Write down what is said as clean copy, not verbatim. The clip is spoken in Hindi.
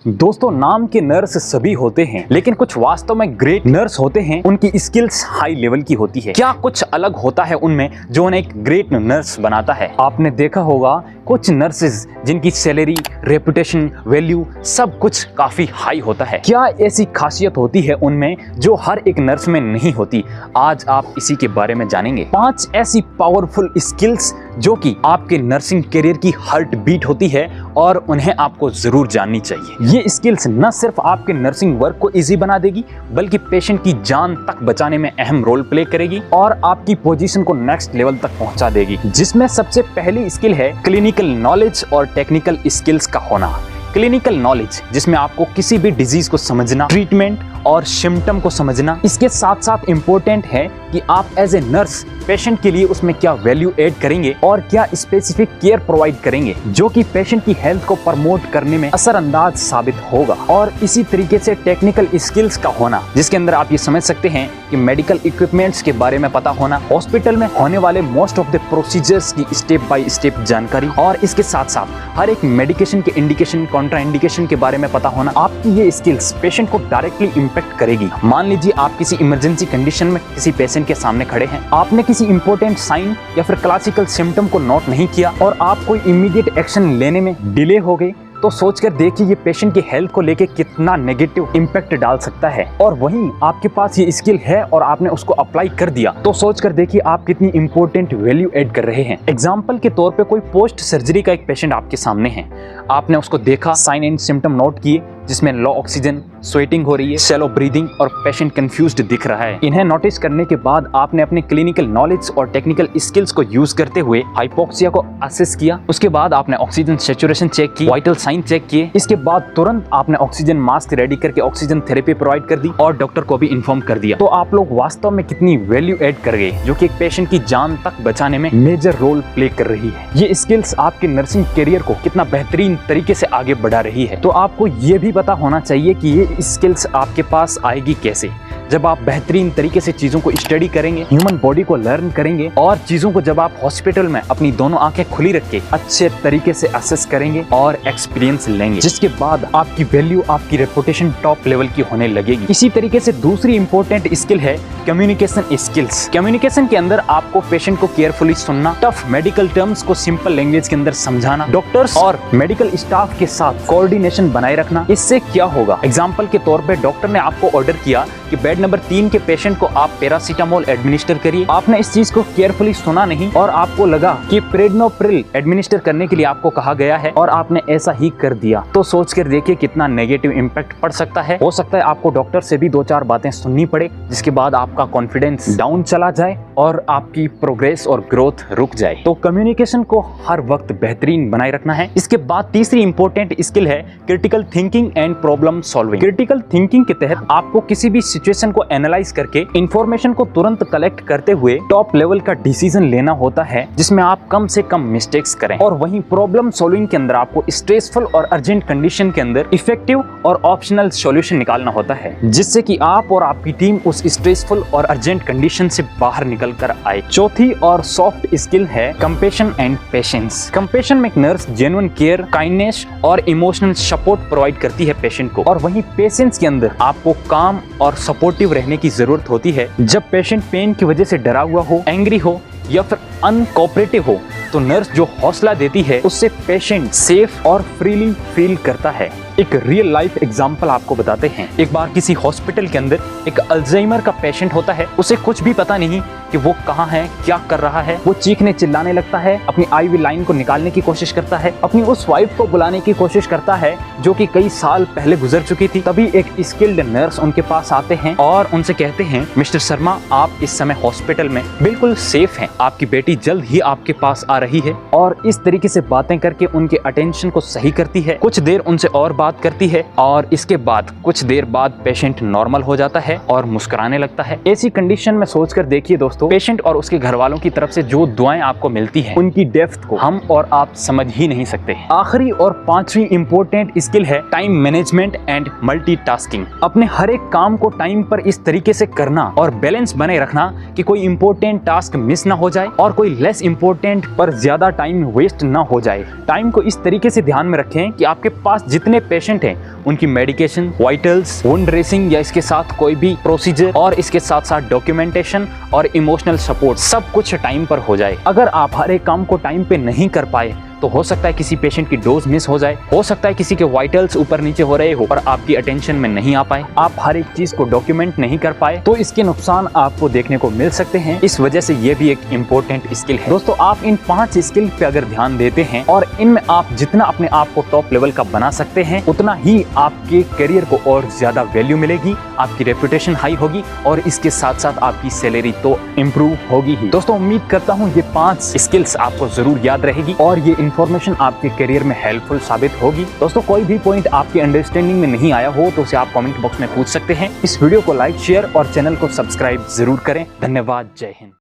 दोस्तों, नाम के नर्स सभी होते हैं, लेकिन कुछ वास्तव में ग्रेट नर्स होते हैं। उनकी स्किल्स हाई लेवल की होती है। क्या कुछ अलग होता है उनमें जो उन्हें एक ग्रेट नर्स बनाता है? आपने देखा होगा कुछ नर्सेज जिनकी सैलरी, रेपुटेशन, वैल्यू सब कुछ काफी हाई होता है। क्या ऐसी खासियत होती है उनमें जो हर एक नर्स में नहीं होती? आज आप इसी के बारे में जानेंगे। 5 ऐसी पावरफुल स्किल्स जो कि आपके नर्सिंग करियर की हार्ट बीट होती है और उन्हें आपको जरूर जाननी चाहिए। ये स्किल्स न सिर्फ आपके नर्सिंग वर्क को इजी बना देगी, बल्कि पेशेंट की जान तक बचाने में अहम रोल प्ले करेगी और आपकी पोजीशन को नेक्स्ट लेवल तक पहुंचा देगी। जिसमें सबसे पहली स्किल है क्लिनिकल नॉलेज और टेक्निकल स्किल्स का होना। क्लिनिकल नॉलेज, जिसमें आपको किसी भी डिजीज को समझना, ट्रीटमेंट और सिम्टम को समझना। इसके साथ साथ इम्पोर्टेंट है कि आप एज ए नर्स पेशेंट के लिए उसमें क्या वैल्यू ऐड करेंगे और क्या स्पेसिफिक केयर प्रोवाइड करेंगे जो कि पेशेंट की हेल्थ को प्रमोट करने में असरअंदाज साबित होगा। और इसी तरीके से टेक्निकल स्किल्स का होना, जिसके अंदर आप ये समझ सकते हैं कि मेडिकल इक्विपमेंट्स के बारे में पता होना, हॉस्पिटल में होने वाले मोस्ट ऑफ द प्रोसीजर्स की स्टेप बाय स्टेप जानकारी, और इसके साथ साथ हर एक मेडिकेशन के इंडिकेशन, कॉन्ट्रा इंडिकेशन के बारे में पता होना। आपकी ये स्किल्स पेशेंट को डायरेक्टली इम्पैक्ट करेगी। मान लीजिए आप किसी इमरजेंसी कंडीशन में किसी पेशेंट के सामने खड़े हैं, आपने किसी इंपॉर्टेंट साइन या फिर क्लासिकल सिम्टम को नोट नहीं किया और आप कोई इमीडिएट एक्शन लेने में डिले हो गए, तो सोचकर देखिए ये पेशेंट की हेल्थ को लेके कितना नेगेटिव इम्पैक्ट डाल सकता है। और वहीं आपके पास ये स्किल है और आपने उसको अप्लाई कर दिया, तो सोचकर देखिए आप कितनी इंपॉर्टेंट वैल्यू ऐड कर रहे हैं। एग्जांपल के तौर पे कोई पोस्ट सर्जरी का एक पेशेंट आपके सामने है, आपने उसको देखा, साइन एंड सिम्टम नोट किए जिसमें लो ऑक्सीजन, स्वेटिंग हो रही है, शैलो ब्रीदिंग और पेशेंट कंफ्यूज्ड दिख रहा है। इन्हें नोटिस करने के बाद आपने अपने क्लिनिकल नॉलेज और टेक्निकल स्किल्स को यूज करते हुए हाइपोक्सिया को असेस किया। उसके बाद आपने ऑक्सीजन सैचुरेशन चेक की, वाइटल साइन चेक किए। इसके बाद तुरंत आपने ऑक्सीजन मास्क रेडी करके ऑक्सीजन थेरेपी प्रोवाइड कर दी और डॉक्टर को भी इन्फॉर्म कर दिया। तो आप लोग वास्तव में कितनी वैल्यू ऐड कर गए, जो कि एक पेशेंट की जान तक बचाने में मेजर रोल प्ले कर रही है। ये स्किल्स आपके नर्सिंग करियर को कितना बेहतरीन तरीके से आगे बढ़ा रही है। तो आपको ये भी पता होना चाहिए कि ये स्किल्स आपके पास आएगी कैसे। जब आप बेहतरीन तरीके से चीजों को स्टडी करेंगे, ह्यूमन बॉडी को लर्न करेंगे और चीजों को जब आप हॉस्पिटल में अपनी दोनों आंखें खुली रख के अच्छे तरीके से असेस करेंगे और एक्सपीरियंस लेंगे, जिसके बाद आपकी वैल्यू, आपकी रेपुटेशन टॉप लेवल की होने लगेगी। इसी तरीके से दूसरी इंपॉर्टेंट स्किल है कम्युनिकेशन स्किल्स। कम्युनिकेशन के अंदर आपको पेशेंट को केयरफुली सुनना, टफ मेडिकल टर्म्स को सिंपल लैंग्वेज के अंदर समझाना, डॉक्टर्स और मेडिकल स्टाफ के साथ कोऑर्डिनेशन बनाए रखना। इससे क्या होगा? एग्जाम्पल के तौर पे डॉक्टर ने आपको ऑर्डर किया कि बेड नंबर 3 के पेशेंट को आप पैरासीटामोल एडमिनिस्टर करिए। आपने इस चीज को केयरफुली सुना नहीं और आपको लगा कि प्रेडनोप्रिल एडमिनिस्टर करने के लिए आपको कहा गया है और आपने ऐसा ही कर दिया। तो सोच कर देखिए कितना नेगेटिव इम्पैक्ट पड़ सकता है। हो सकता है आपको डॉक्टर से भी 2-4 बातें सुननी पड़े, जिसके बाद आपका कॉन्फिडेंस डाउन चला जाए और आपकी प्रोग्रेस और ग्रोथ रुक जाए। तो कम्युनिकेशन को हर वक्त बेहतरीन बनाए रखना है। इसके बाद तीसरी इंपॉर्टेंट स्किल है critical thinking and problem solving. Critical thinking के तहत आपको किसी भी सिचुएशन को एनालाइज करके इंफॉर्मेशन को तुरंत कलेक्ट करते हुए टॉप लेवल का डिसीजन लेना होता है, जिसमें आप कम से कम मिस्टेक्स करें। और वहीं प्रॉब्लम सॉल्विंग के अंदर आपको स्ट्रेसफुल और अर्जेंट कंडीशन के अंदर इफेक्टिव और ऑप्शनल सॉल्यूशन निकालना होता है, जिससे कि आप और आपकी टीम उस स्ट्रेसफुल और अर्जेंट कंडीशन से बाहर निकल कर आए। चौथी और सॉफ्ट स्किल है कंपैशन एंड पेशेंस। कंपैशन में एक नर्स जेन्युइन केयर, काइंडनेस और इमोशनल सपोर्ट प्रोवाइड करती है पेशेंट को। और वहीं पेशेंस के अंदर आपको काम और सपोर्टिव रहने की जरूरत होती है। जब पेशेंट पेन की वजह से डरा हुआ हो, एंग्री हो या फिर अनकोऑपरेटिव हो, तो नर्स जो हौसला देती है उससे पेशेंट सेफ और फ्रीली फील करता है। एक रियल लाइफ एग्जांपल आपको बताते हैं। एक बार किसी हॉस्पिटल के अंदर एक अल्जाइमर का पेशेंट होता है। उसे कुछ भी पता नहीं कि वो कहाँ है, क्या कर रहा है। वो चीखने चिल्लाने लगता है, अपनी आईवी लाइन को निकालने की कोशिश करता है, अपनी उस वाइफ को बुलाने की कोशिश करता है जो कि कई साल पहले गुजर चुकी थी। तभी एक स्किल्ड नर्स उनके पास आते हैं और उनसे कहते हैं, मिस्टर शर्मा, आप इस समय हॉस्पिटल में बिल्कुल सेफ हैं, आपकी बेटी जल्द ही आपके पास आ रही है। और इस तरीके से बातें करके उनके अटेंशन को सही करती है। कुछ देर उनसे और बात करती है और इसके बाद कुछ देर बाद पेशेंट नॉर्मल हो जाता है और मुस्कुराने लगता है। ऐसी कंडीशन में सोचकर देखिए दोस्तों, पेशेंट और उसके घर वालों की तरफ से जो दुआएं आपको मिलती हैं, उनकी डेप्थ को हम और आप समझ ही नहीं सकते। आखिरी और पांचवी इंपॉर्टेंट स्किल है टाइम मैनेजमेंट एंड मल्टीटास्किंग। अपने हर एक काम को टाइम पर इस तरीके से करना और बैलेंस बने रखना कि कोई इंपॉर्टेंट टास्क मिस ना हो जाए और कोई लेस इंपॉर्टेंट पर और ज्यादा टाइम वेस्ट ना हो जाए। टाइम को इस तरीके से ध्यान में रखें कि आपके पास जितने पेशेंट हैं उनकी मेडिकेशन, वाइटल्स, वुंड ड्रेसिंग या इसके साथ कोई भी प्रोसीजर और इसके साथ साथ डॉक्यूमेंटेशन और इमोशनल सपोर्ट सब कुछ टाइम पर हो जाए। अगर आप हर एक काम को टाइम पे नहीं कर पाए तो हो सकता है किसी पेशेंट की डोज मिस हो जाए, हो सकता है किसी के वाइटल्स ऊपर नीचे हो रहे हो और आपकी अटेंशन में नहीं आ पाए, आप हर एक चीज को डॉक्यूमेंट नहीं कर पाए, तो इसके नुकसान आपको देखने को मिल सकते हैं। इस वजह से ये भी एक इम्पोर्टेंट स्किल है। दोस्तों, आप इन 5 स्किल पे अगर ध्यान देते हैं और इनमें आप जितना अपने आप को टॉप लेवल का बना सकते हैं, उतना ही आपके करियर को और ज्यादा वैल्यू मिलेगी, आपकी रेपुटेशन हाई होगी और इसके साथ साथ आपकी सैलरी तो इम्प्रूव होगी ही। दोस्तों, उम्मीद करता हूँ ये 5 स्किल्स आपको जरूर याद रहेगी और ये इन्फॉर्मेशन आपके करियर में हेल्पफुल साबित होगी। दोस्तों, कोई भी पॉइंट आपके अंडरस्टैंडिंग में नहीं आया हो तो उसे आप कमेंट बॉक्स में पूछ सकते हैं। इस वीडियो को लाइक, शेयर और चैनल को सब्सक्राइब जरूर करें। धन्यवाद। जय हिंद।